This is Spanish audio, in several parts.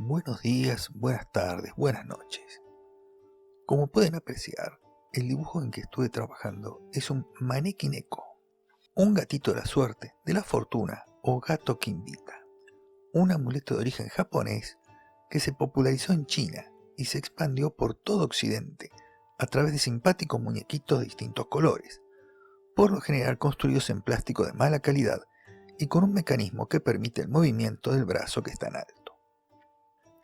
Buenos días, buenas tardes, buenas noches. Como pueden apreciar, el dibujo en que estuve trabajando es un maneki neko, un gatito de la suerte, de la fortuna o gato que invita, un amuleto de origen japonés que se popularizó en China y se expandió por todo Occidente a través de simpáticos muñequitos de distintos colores, por lo general construidos en plástico de mala calidad y con un mecanismo que permite el movimiento del brazo que está en alto.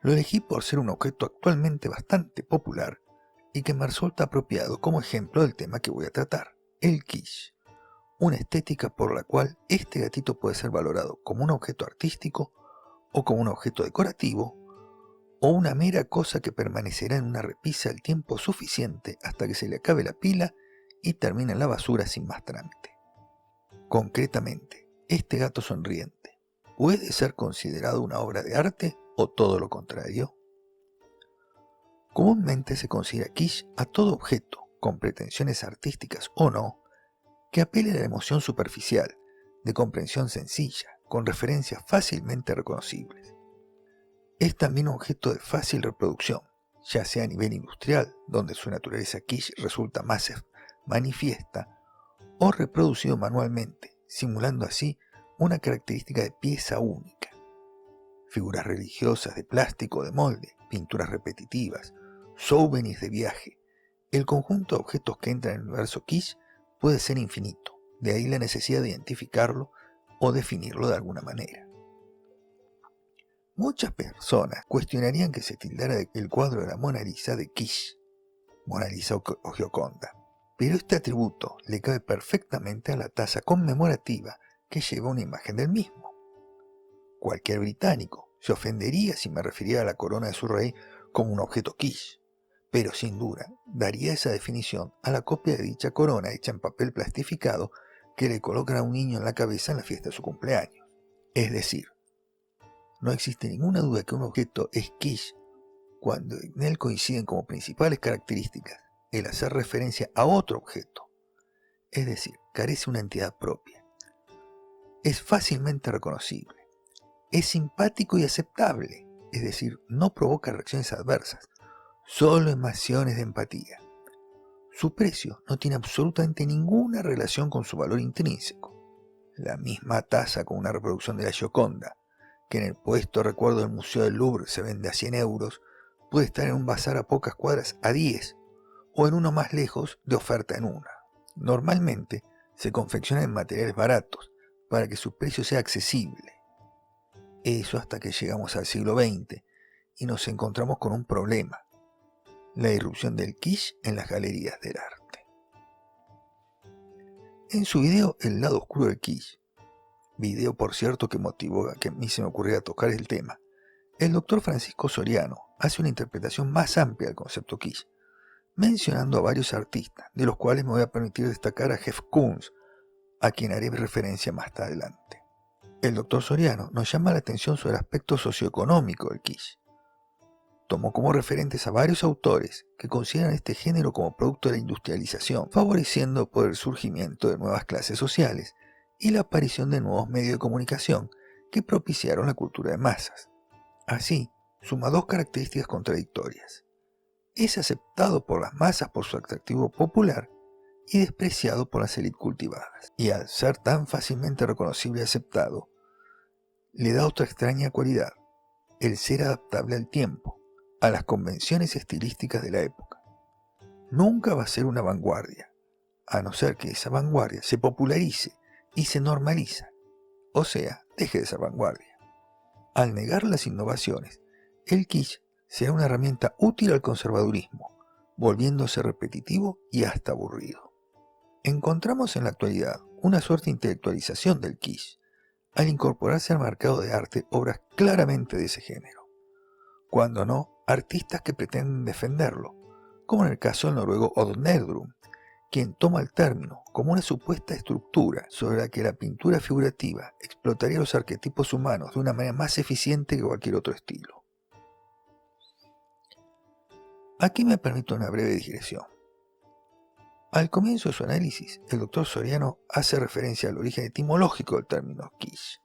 Lo elegí por ser un objeto actualmente bastante popular y que me resulta apropiado como ejemplo del tema que voy a tratar, el quiche, una estética por la cual este gatito puede ser valorado como un objeto artístico o como un objeto decorativo o una mera cosa que permanecerá en una repisa el tiempo suficiente hasta que se le acabe la pila y termine en la basura sin más trámite. Concretamente, este gato sonriente, ¿puede ser considerado una obra de arte o todo lo contrario? Comúnmente se considera quiche a todo objeto, con pretensiones artísticas o no, que apele a la emoción superficial, de comprensión sencilla, con referencias fácilmente reconocibles. Es también un objeto de fácil reproducción, ya sea a nivel industrial, donde su naturaleza quiche resulta más manifiesta, o reproducido manualmente, simulando así una característica de pieza única. Figuras religiosas de plástico o de molde, pinturas repetitivas, souvenirs de viaje. El conjunto de objetos que entran en el universo quiche puede ser infinito, de ahí la necesidad de identificarlo o definirlo de alguna manera. Muchas personas cuestionarían que se tildara el cuadro de la Mona Lisa de quiche, Mona Lisa o Gioconda, pero este atributo le cabe perfectamente a la taza conmemorativa que lleva una imagen del mismo. Cualquier británico se ofendería si me refiriera a la corona de su rey como un objeto quiche, pero sin duda daría esa definición a la copia de dicha corona hecha en papel plastificado que le colocan a un niño en la cabeza en la fiesta de su cumpleaños. Es decir, no existe ninguna duda que un objeto es quiche cuando en él coinciden como principales características el hacer referencia a otro objeto, es decir, carece una entidad propia. Es fácilmente reconocible. Es simpático y aceptable, es decir, no provoca reacciones adversas, solo emociones de empatía. Su precio no tiene absolutamente ninguna relación con su valor intrínseco. La misma taza con una reproducción de la Gioconda, que en el puesto recuerdo del Museo del Louvre se vende a 100 euros, puede estar en un bazar a pocas cuadras a 10, o en uno más lejos de oferta en una. Normalmente se confecciona en materiales baratos, para que su precio sea accesible. Eso hasta que llegamos al siglo XX y nos encontramos con un problema: la irrupción del quiche en las galerías del arte. En su video El lado oscuro del quiche, video por cierto que motivó a que a mí se me ocurriera tocar el tema, el doctor Francisco Soriano hace una interpretación más amplia del concepto quiche, mencionando a varios artistas, de los cuales me voy a permitir destacar a Jeff Koons, a quien haré referencia más adelante. El doctor Soriano nos llama la atención sobre el aspecto socioeconómico del quiche. Tomó como referentes a varios autores que consideran este género como producto de la industrialización, favoreciendo por el surgimiento de nuevas clases sociales y la aparición de nuevos medios de comunicación que propiciaron la cultura de masas. Así, suma dos características contradictorias. Es aceptado por las masas por su atractivo popular y despreciado por las élites cultivadas. Y al ser tan fácilmente reconocible y aceptado, le da otra extraña cualidad: el ser adaptable al tiempo, a las convenciones estilísticas de la época. Nunca va a ser una vanguardia, a no ser que esa vanguardia se popularice y se normaliza, o sea, deje de ser vanguardia. Al negar las innovaciones, el quiche será una herramienta útil al conservadurismo, volviéndose repetitivo y hasta aburrido. Encontramos en la actualidad una suerte de intelectualización del quiche, al incorporarse al mercado de arte obras claramente de ese género, cuando no, artistas que pretenden defenderlo, como en el caso del noruego Odd Nerdrum, quien toma el término como una supuesta estructura sobre la que la pintura figurativa explotaría los arquetipos humanos de una manera más eficiente que cualquier otro estilo. Aquí me permito una breve digresión. Al comienzo de su análisis, el doctor Soriano hace referencia al origen etimológico del término quiche,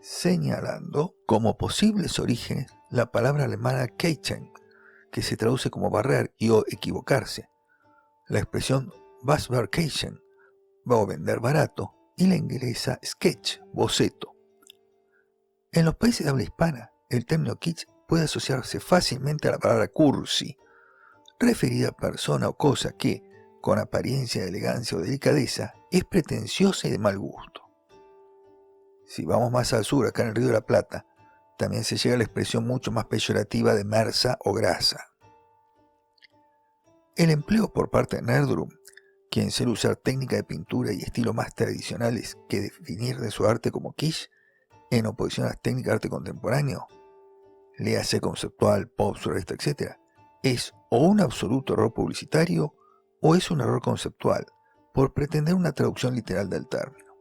señalando como posibles orígenes la palabra alemana Kätzen, que se traduce como barrer y o equivocarse, la expresión was verkaufen, o vender barato, y la inglesa sketch, boceto. En los países de habla hispana, el término kitsch puede asociarse fácilmente a la palabra cursi, referida a persona o cosa que, con apariencia de elegancia o delicadeza, es pretenciosa y de mal gusto. Si vamos más al sur, acá en el Río de la Plata, también se llega a la expresión mucho más peyorativa de mersa o grasa. El empleo por parte de Nerdrum, quien suele usar técnica de pintura y estilo más tradicionales que definir de su arte como kitsch, en oposición a las técnicas de arte contemporáneo, léase conceptual, pop, surrealista, etc., es o un absoluto error publicitario o es un error conceptual por pretender una traducción literal del término.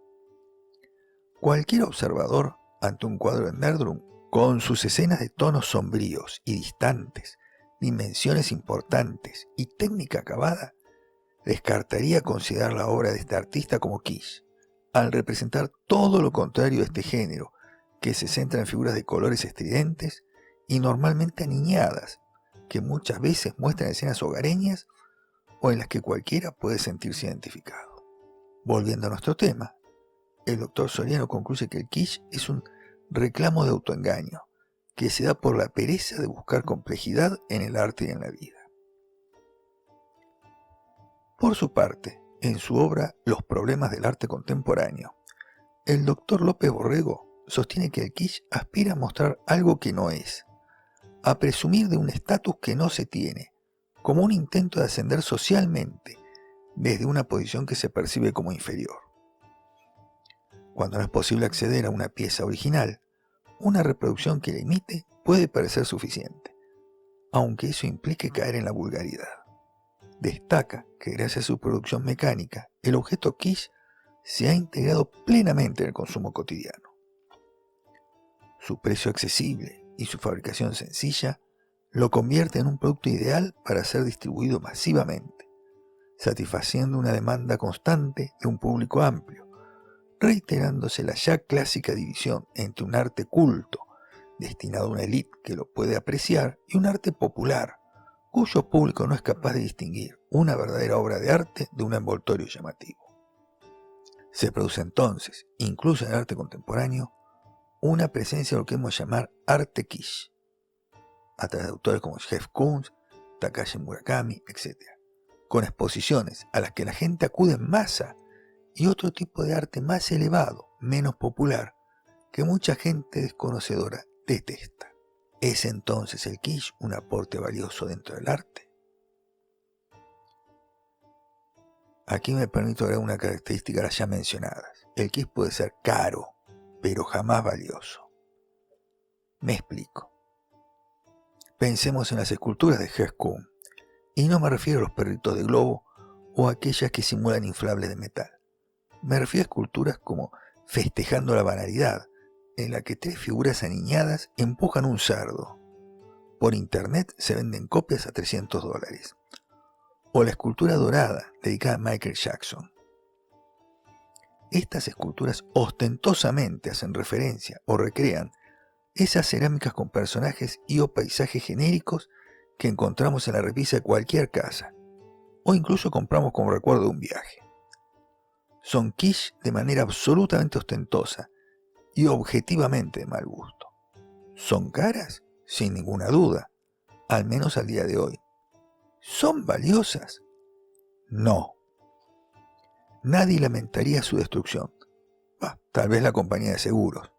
Cualquier observador ante un cuadro de Nerdrum, con sus escenas de tonos sombríos y distantes, dimensiones importantes y técnica acabada, descartaría considerar la obra de este artista como kitsch, al representar todo lo contrario de este género, que se centra en figuras de colores estridentes y normalmente aniñadas, que muchas veces muestran escenas hogareñas o en las que cualquiera puede sentirse identificado. Volviendo a nuestro tema, el doctor Soriano concluye que el kitsch es un reclamo de autoengaño, que se da por la pereza de buscar complejidad en el arte y en la vida. Por su parte, en su obra Los problemas del arte contemporáneo, el doctor López Borrego sostiene que el kitsch aspira a mostrar algo que no es, a presumir de un estatus que no se tiene, como un intento de ascender socialmente desde una posición que se percibe como inferior. Cuando no es posible acceder a una pieza original, una reproducción que la imite puede parecer suficiente, aunque eso implique caer en la vulgaridad. Destaca que gracias a su producción mecánica, el objeto kitsch se ha integrado plenamente en el consumo cotidiano. Su precio accesible y su fabricación sencilla lo convierte en un producto ideal para ser distribuido masivamente, satisfaciendo una demanda constante de un público amplio, reiterándose la ya clásica división entre un arte culto, destinado a una élite que lo puede apreciar, y un arte popular, cuyo público no es capaz de distinguir una verdadera obra de arte de un envoltorio llamativo. Se produce entonces, incluso en el arte contemporáneo, una presencia de lo que hemos llamar arte kitsch, a través de autores como Jeff Koons, Takashi Murakami, etc., con exposiciones a las que la gente acude en masa y otro tipo de arte más elevado, menos popular, que mucha gente desconocedora detesta. ¿Es entonces el kitsch un aporte valioso dentro del arte? Aquí me permito agregar una característica de las ya mencionadas. El kitsch puede ser caro, pero jamás valioso. Me explico. Pensemos en las esculturas de Jeff Koons, y no me refiero a los perritos de globo o a aquellas que simulan inflables de metal. Me refiero a esculturas como Festejando la banalidad, en la que 3 figuras aniñadas empujan un cerdo. Por internet se venden copias a $300. O la escultura dorada, dedicada a Michael Jackson. Estas esculturas ostentosamente hacen referencia o recrean esas cerámicas con personajes y o paisajes genéricos que encontramos en la repisa de cualquier casa, o incluso compramos como recuerdo de un viaje. Son kitsch de manera absolutamente ostentosa y objetivamente de mal gusto. ¿Son caras? Sin ninguna duda, al menos al día de hoy. ¿Son valiosas? No. Nadie lamentaría su destrucción. Tal vez la compañía de seguros.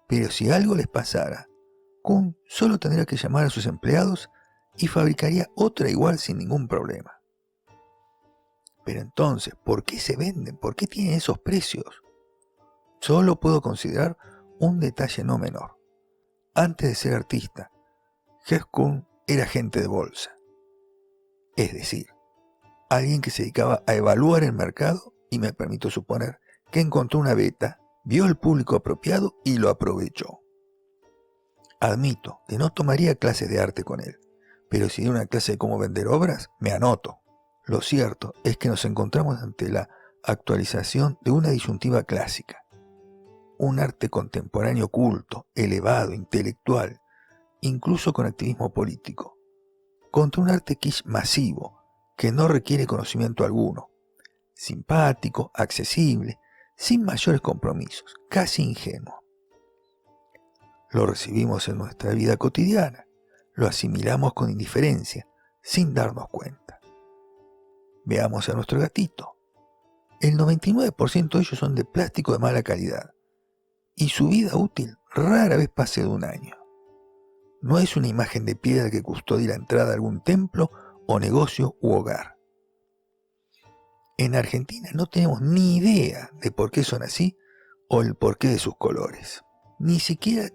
Pero si algo les pasara, Koons solo tendría que llamar a sus empleados y fabricaría otra igual sin ningún problema. Pero entonces, ¿por qué se venden? ¿Por qué tienen esos precios? Solo puedo considerar un detalle no menor. Antes de ser artista, Jeff Koons era agente de bolsa. Es decir, alguien que se dedicaba a evaluar el mercado y me permito suponer que encontró una beta, vio el público apropiado y lo aprovechó. Admito que no tomaría clases de arte con él, pero si diera una clase de cómo vender obras, me anoto. Lo cierto es que nos encontramos ante la actualización de una disyuntiva clásica. Un arte contemporáneo culto, elevado, intelectual, incluso con activismo político, contra un arte kitsch masivo que no requiere conocimiento alguno, simpático, accesible, sin mayores compromisos, casi ingenuo. Lo recibimos en nuestra vida cotidiana, lo asimilamos con indiferencia, sin darnos cuenta. Veamos a nuestro gatito. El 99% de ellos son de plástico de mala calidad, y su vida útil rara vez pase de 1 año. No es una imagen de piedra que custodie la entrada a algún templo o negocio u hogar. En Argentina no tenemos ni idea de por qué son así o el porqué de sus colores. Ni siquiera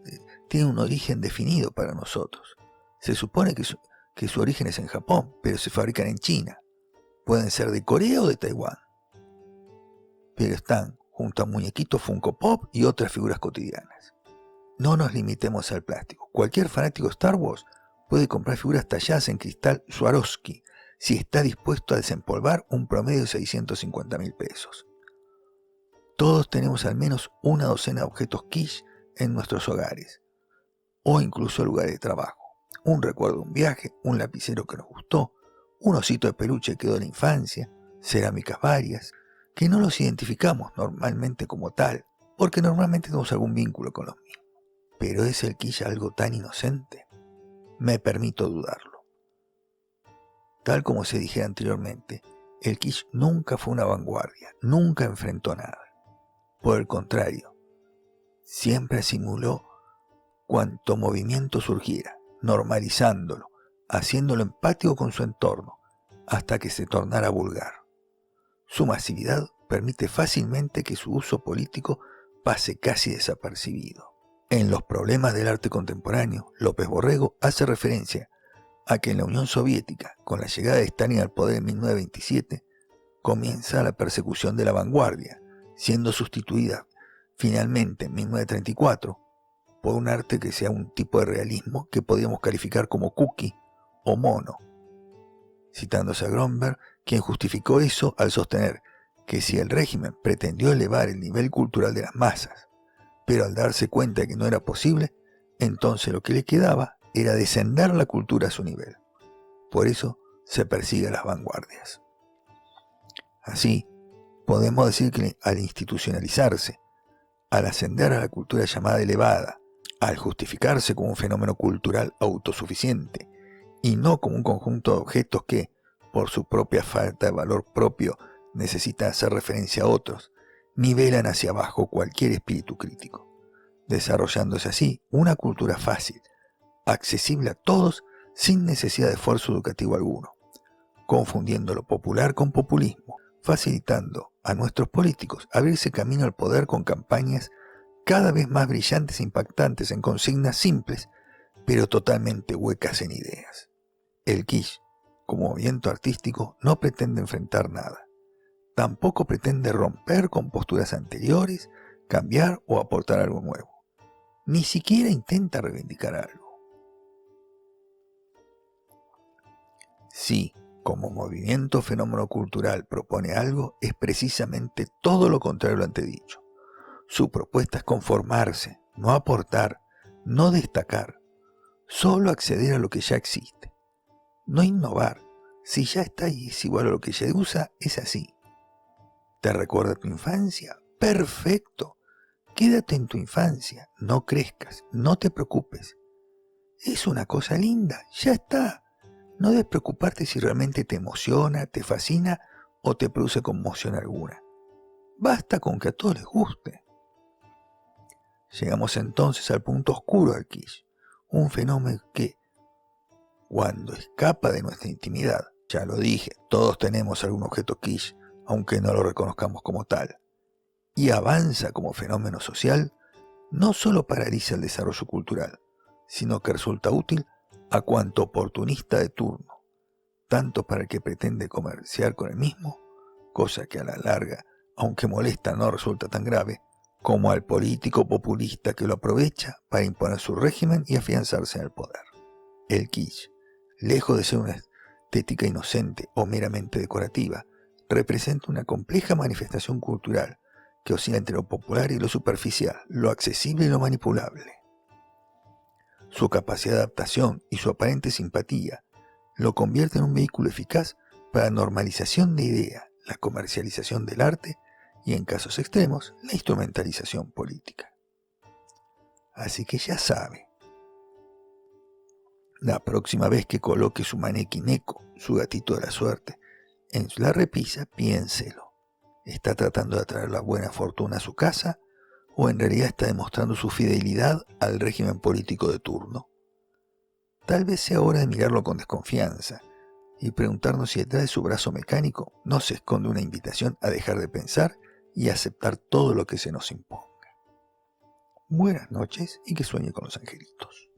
tienen un origen definido para nosotros. Se supone que su origen es en Japón, pero se fabrican en China. Pueden ser de Corea o de Taiwán. Pero están junto a muñequitos Funko Pop y otras figuras cotidianas. No nos limitemos al plástico. Cualquier fanático de Star Wars puede comprar figuras talladas en cristal Swarovski si está dispuesto a desempolvar un promedio de 650.000 pesos. Todos tenemos al menos una docena de objetos kitsch en nuestros hogares, o incluso lugares de trabajo. Un recuerdo de un viaje, un lapicero que nos gustó, un osito de peluche que quedó de la infancia, cerámicas varias, que no los identificamos normalmente como tal, porque normalmente tenemos algún vínculo con los mismos. ¿Pero es el kitsch algo tan inocente? Me permito dudarlo. Tal como se dijera anteriormente, el kitsch nunca fue una vanguardia, nunca enfrentó nada. Por el contrario, siempre asimiló cuanto movimiento surgiera, normalizándolo, haciéndolo empático con su entorno, hasta que se tornara vulgar. Su masividad permite fácilmente que su uso político pase casi desapercibido. En Los problemas del arte contemporáneo, López Borrego hace referencia a que en la Unión Soviética, con la llegada de Stalin al poder en 1927, comienza la persecución de la vanguardia, siendo sustituida finalmente en 1934 por un arte que sea un tipo de realismo que podríamos calificar como cookie o mono, citándose a Gromberg, quien justificó eso al sostener que si el régimen pretendió elevar el nivel cultural de las masas, pero al darse cuenta de que no era posible, entonces lo que le quedaba era descender la cultura a su nivel. Por eso se persigue a las vanguardias. Así, podemos decir que al institucionalizarse, al ascender a la cultura llamada elevada, al justificarse como un fenómeno cultural autosuficiente y no como un conjunto de objetos que, por su propia falta de valor propio, necesitan hacer referencia a otros, nivelan hacia abajo cualquier espíritu crítico, desarrollándose así una cultura fácil, accesible a todos sin necesidad de esfuerzo educativo alguno, confundiendo lo popular con populismo, facilitando a nuestros políticos abrirse camino al poder con campañas cada vez más brillantes e impactantes en consignas simples, pero totalmente huecas en ideas. El kitsch, como movimiento artístico, no pretende enfrentar nada. Tampoco pretende romper con posturas anteriores, cambiar o aportar algo nuevo. Ni siquiera intenta reivindicar algo. Si, como movimiento fenómeno cultural propone algo, es precisamente todo lo contrario a lo antedicho. Su propuesta es conformarse, no aportar, no destacar, solo acceder a lo que ya existe. No innovar, si ya está y es igual a lo que ya usa, es así. ¿Te recuerda tu infancia? Perfecto. Quédate en tu infancia, no crezcas, no te preocupes. Es una cosa linda, ya está. No debes preocuparte si realmente te emociona, te fascina o te produce conmoción alguna. Basta con que a todos les guste. Llegamos entonces al punto oscuro del kitsch, un fenómeno que, cuando escapa de nuestra intimidad, ya lo dije, todos tenemos algún objeto kitsch, aunque no lo reconozcamos como tal, y avanza como fenómeno social, no solo paraliza el desarrollo cultural, sino que resulta útil a cuanto oportunista de turno, tanto para el que pretende comerciar con el mismo, cosa que a la larga, aunque molesta, no resulta tan grave, como al político populista que lo aprovecha para imponer su régimen y afianzarse en el poder. El kitsch, lejos de ser una estética inocente o meramente decorativa, representa una compleja manifestación cultural que oscila entre lo popular y lo superficial, lo accesible y lo manipulable. Su capacidad de adaptación y su aparente simpatía lo convierten en un vehículo eficaz para la normalización de ideas, la comercialización del arte y, en casos extremos, la instrumentalización política. Así que ya sabe, la próxima vez que coloque su Maneki Neko, su gatito de la suerte, en la repisa, piénselo. ¿Está tratando de atraer la buena fortuna a su casa o en realidad está demostrando su fidelidad al régimen político de turno? Tal vez sea hora de mirarlo con desconfianza y preguntarnos si detrás de su brazo mecánico no se esconde una invitación a dejar de pensar y aceptar todo lo que se nos imponga. Buenas noches y que sueñe con los angelitos.